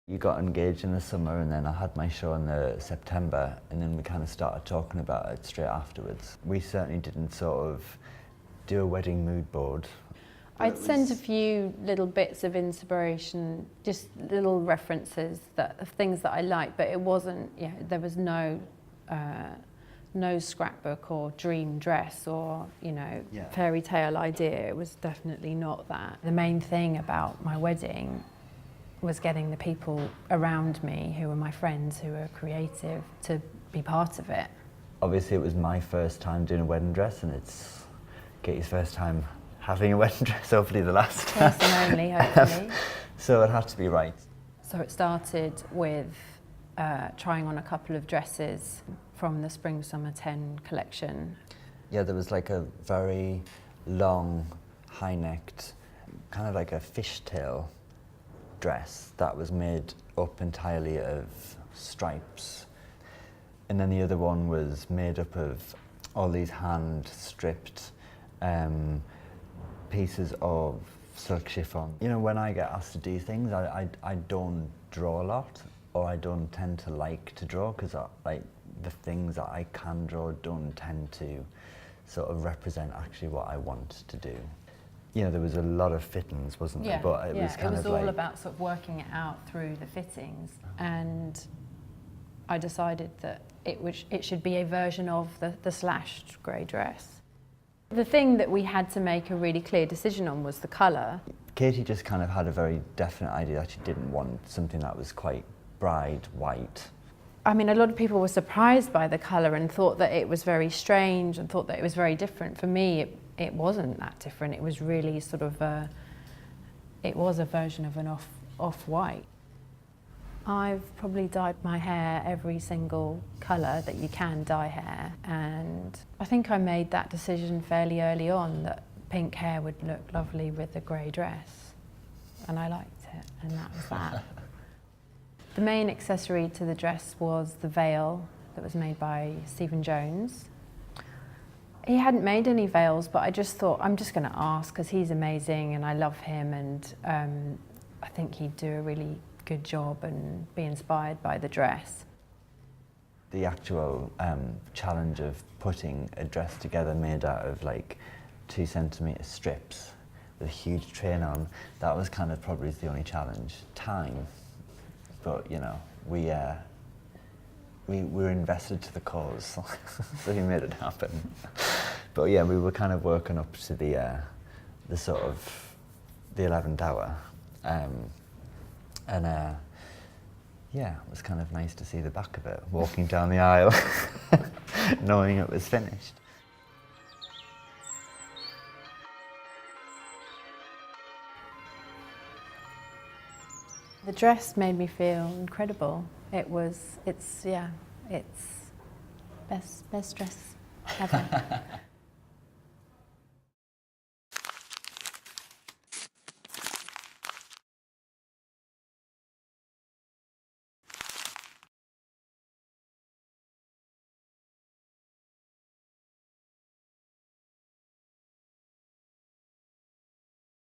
You got engaged in the summer, and then I had my show in the September, and then we kind of started talking about it straight afterwards. We certainly didn't sort of do a wedding mood board. I'd sent a few little bits of inspiration, just little references of things that I liked, but it wasn't, there was no scrapbook or dream dress or, fairy tale idea. It was definitely not that. The main thing about my wedding was getting the people around me who were my friends, who were creative, to be part of it. Obviously it was my first time doing a wedding dress, and it's Katie's first time having a wedding dress, hopefully the last. First and only, hopefully. So it had to be right. So it started with trying on a couple of dresses from the Spring Summer 10 collection. Yeah, there was like a very long, high-necked, kind of like a fishtail dress that was made up entirely of stripes. And then the other one was made up of all these hand-stripped pieces of silk chiffon. You know, when I get asked to do things, I don't draw a lot, or I don't tend to like to draw, because like the things that I can draw don't tend to sort of represent actually what I want to do. You know, there was a lot of fittings, wasn't there? But it was kind of all about sort of working it out through the fittings, and I decided that it should be a version of the slashed grey dress. The thing that we had to make a really clear decision on was the colour. Katie just kind of had a very definite idea that she didn't want something that was quite bride white. I mean, a lot of people were surprised by the colour and thought that it was very strange and thought that it was very different. For me, it wasn't that different. It was really sort of it was a version of an off-white. I've probably dyed my hair every single colour that you can dye hair, and I think I made that decision fairly early on that pink hair would look lovely with a grey dress, and I liked it, and that was that. The main accessory to the dress was the veil that was made by Stephen Jones. He hadn't made any veils, but I just thought, I'm just going to ask, because he's amazing and I love him, and I think he'd do a really good job and be inspired by the dress. The actual challenge of putting a dress together made out of like 2 centimetre strips with a huge train on, that was kind of probably the only challenge. Time, but you know, we were invested to the cause, so we made it happen. But yeah, we were kind of working up to the sort of the 11th hour. Yeah, it was kind of nice to see the back of it, walking down the aisle, knowing it was finished. The dress made me feel incredible. It's best dress ever.